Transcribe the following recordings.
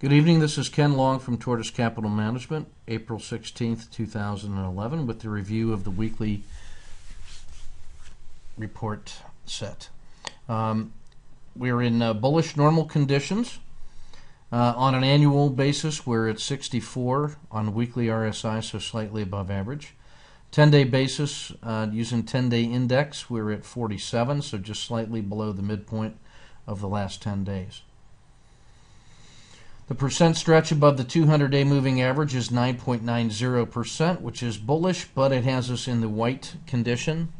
Good evening, this is Ken Long from Tortoise Capital Management, April 16th, 2011, with the review of the weekly report set. We're in bullish normal conditions. On an annual basis, we're at 64 on weekly RSI, so slightly above average. 10-day basis, using 10-day index, we're at 47, so just slightly below the midpoint of the last 10 days. The percent stretch above the 200-day moving average is 9.90%, which is bullish, but it has us in the white condition.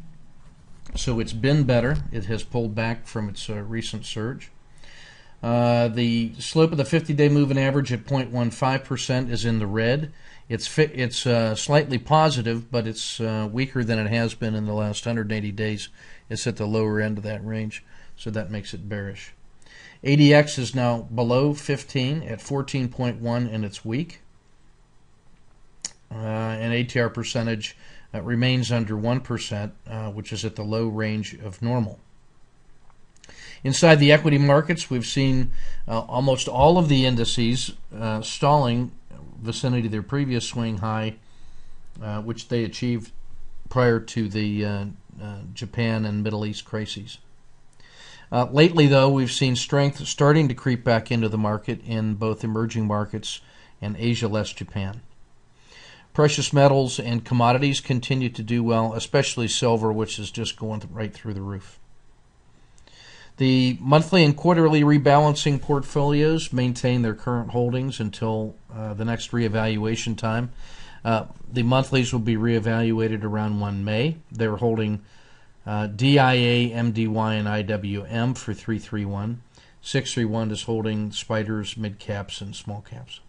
So it's been better. It has pulled back from its recent surge. The slope of the 50-day moving average at 0.15% is in the red. It's slightly positive, but it's weaker than it has been in the last 180 days. It's at the lower end of that range, so that makes it bearish. ADX is now below 15 at 14.1, and it's weak. And ATR percentage remains under 1%, which is at the low range of normal. Inside the equity markets, we've seen almost all of the indices stalling vicinity of their previous swing high, which they achieved prior to the Japan and Middle East crises. Lately, though, we've seen strength starting to creep back into the market in both emerging markets and Asia less Japan. Precious metals and commodities continue to do well, especially silver, which is just going right through the roof. The monthly and quarterly rebalancing portfolios maintain their current holdings until the next reevaluation time. The monthlies will be reevaluated around 1 May. They're holding DIA, MDY, and IWM for 331. 631 is holding spiders, mid caps, and small caps.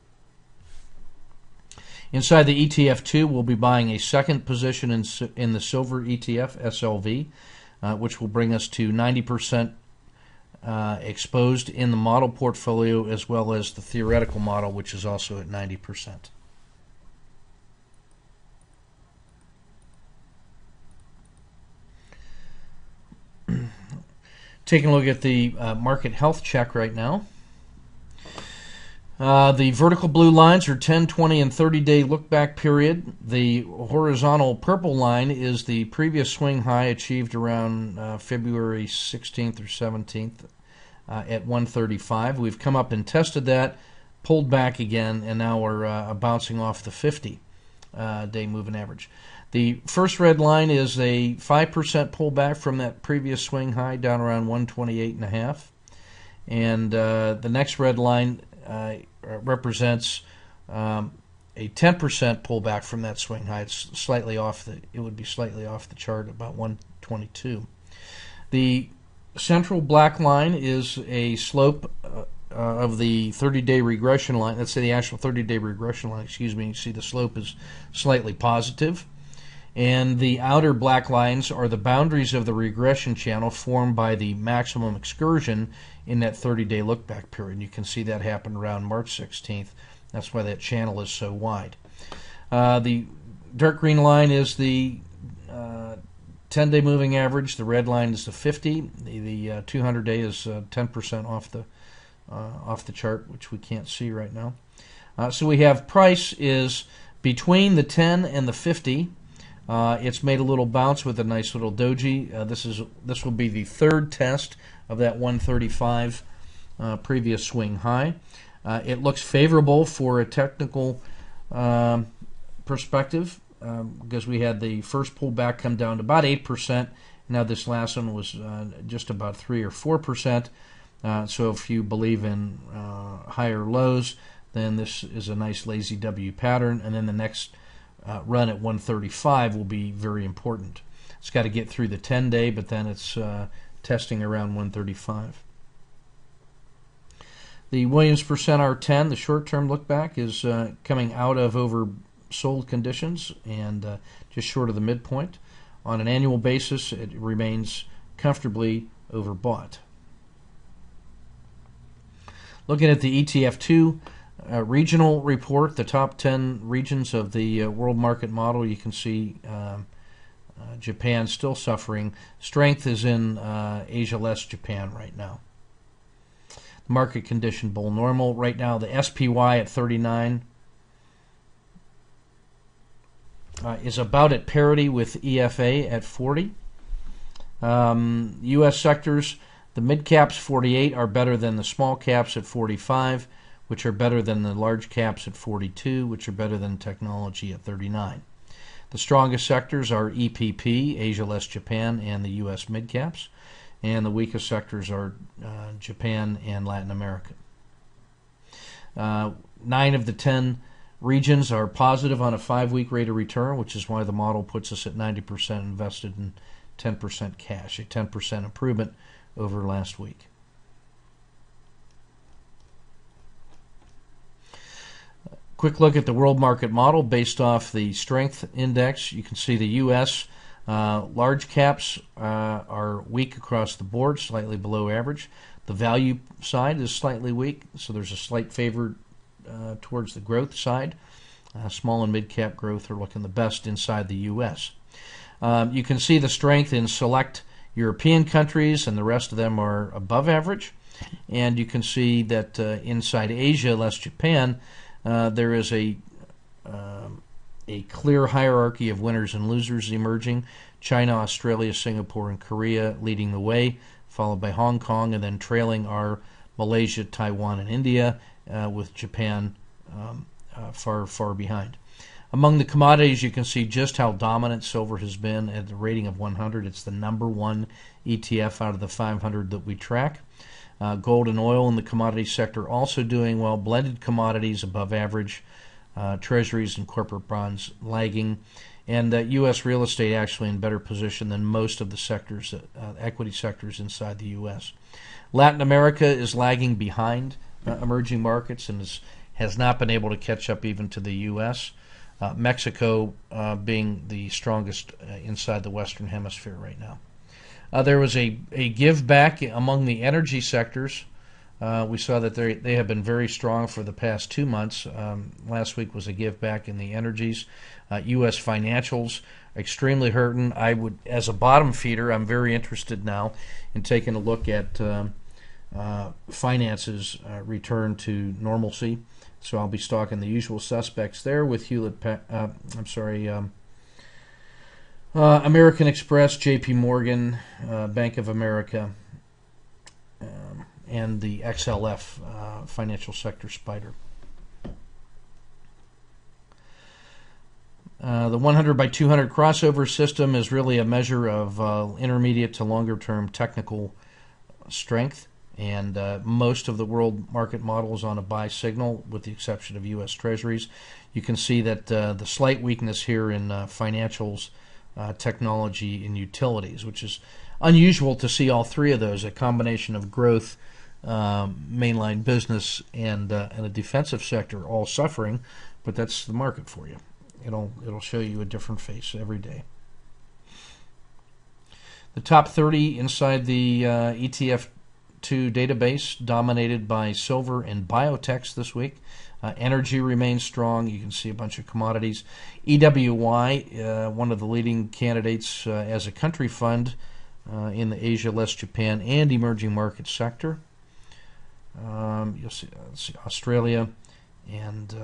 Inside the ETF2, we'll be buying a second position in the silver ETF, SLV, which will bring us to 90% exposed in the model portfolio, as well as the theoretical model, which is also at 90%. Taking a look at the market health check right now. The vertical blue lines are 10, 20, and 30-day look-back period. The horizontal purple line is the previous swing high achieved around February 16th or 17th at 135. We've come up and tested that, pulled back again, and now we're bouncing off the 50-day moving average. The first red line is a 5% pullback from that previous swing high down around 128.5. And the next red line represents a 10% pullback from that swing high. It's slightly off it would be slightly off the chart, about 122. The central black line is a slope of the 30-day regression line. Let's say the actual 30-day regression line, excuse me. You see the slope is slightly positive. And the outer black lines are the boundaries of the regression channel formed by the maximum excursion in that 30-day look-back period. You can see that happened around March 16th. That's why that channel is so wide. The dark green line is the 10-day moving average. The red line is the 50. The 200-day is 10% off the chart, which we can't see right now. So we have price is between the 10 and the 50. It's made a little bounce with a nice little doji. This will be the third test of that 135 previous swing high. It looks favorable for a technical perspective because we had the first pullback come down to about 8%. Now this last one was just about 3 or 4%. So if you believe in higher lows, then this is a nice lazy W pattern, and then the next run at 135 will be very important. It's got to get through the 10-day, but then it's testing around 135. The Williams percent R10, the short-term look-back, is coming out of oversold conditions and just short of the midpoint. On an annual basis, it remains comfortably overbought. Looking at the ETF2 regional report, the top 10 regions of the world market model, you can see Japan still suffering. Strength is in Asia less Japan right now. market condition bull normal. Right now, the SPY at 39 is about at parity with EFA at 40. U.S. sectors, the mid caps 48 are better than the small caps at 45, which are better than the large caps at 42, which are better than technology at 39. The strongest sectors are EPP, Asia less Japan, and the U.S. mid caps, and the weakest sectors are Japan and Latin America. 9 of the 10 regions are positive on a 5-week rate of return, which is why the model puts us at 90% invested in 10% cash, a 10% improvement over last week. Quick look at the world market model based off the strength index. You can see the U.S. Large caps are weak across the board, slightly below average. The value side is slightly weak, so there's a slight favor towards the growth side. Small and mid-cap growth are looking the best inside the U.S. You can see the strength in select European countries, and the rest of them are above average. And you can see that inside Asia, less Japan, there is a clear hierarchy of winners and losers emerging. China, Australia, Singapore, and Korea leading the way, followed by Hong Kong, and then trailing are Malaysia, Taiwan, and India, with Japan far behind. Among the commodities, you can see just how dominant silver has been at the rating of 100. It's the number one ETF out of the 500 that we track. Gold and oil in the commodity sector also doing well. Blended commodities above average. Treasuries and corporate bonds lagging. And U.S. real estate actually in better position than most of the sectors, equity sectors inside the U.S. Latin America is lagging behind emerging markets and has not been able to catch up even to the U.S. Mexico being the strongest inside the Western Hemisphere right now. There was a give back among the energy sectors. We saw that they have been very strong for the past 2 months. Last week was a give back in the energies. U.S. financials extremely hurting. I would, as a bottom feeder, I'm very interested now in taking a look at finances return to normalcy. So I'll be stalking the usual suspects there with American Express, J.P. Morgan, Bank of America, and the XLF financial sector spider. The 100 by 200 crossover system is really a measure of intermediate to longer term technical strength, and most of the world market models on a buy signal with the exception of U.S. Treasuries. You can see that the slight weakness here in financials, technology, and utilities, which is unusual to see all three of those, a combination of growth, mainline business, and a defensive sector all suffering, but that's the market for you. It'll show you a different face every day. The top 30 inside the ETF2 database dominated by silver and biotechs this week. Energy remains strong. You can see a bunch of commodities. EWY, one of the leading candidates as a country fund in the Asia less Japan and emerging market sector. You'll see Australia and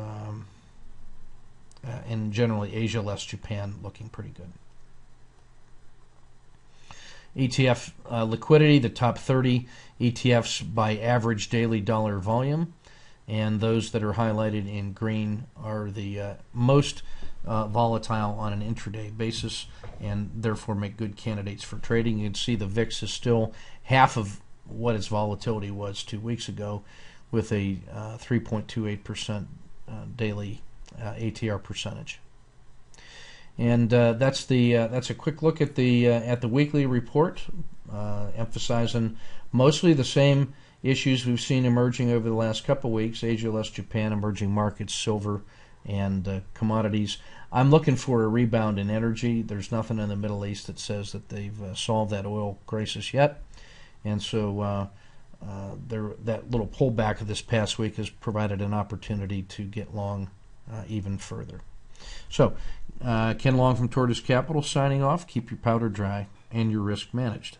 generally Asia less Japan looking pretty good. ETF liquidity, the top 30 ETFs by average daily dollar volume, and those that are highlighted in green are the most volatile on an intraday basis and therefore make good candidates for trading. You can see the VIX is still half of what its volatility was 2 weeks ago with a 3.28% daily ATR percentage. And that's a quick look at the weekly report, emphasizing mostly the same issues we've seen emerging over the last couple of weeks: Asia less Japan, emerging markets, silver, and commodities. I'm looking for a rebound in energy. There's nothing in the Middle East that says that they've solved that oil crisis yet, and so that little pullback of this past week has provided an opportunity to get long even further. So, Ken Long from Tortoise Capital signing off. Keep your powder dry and your risk managed.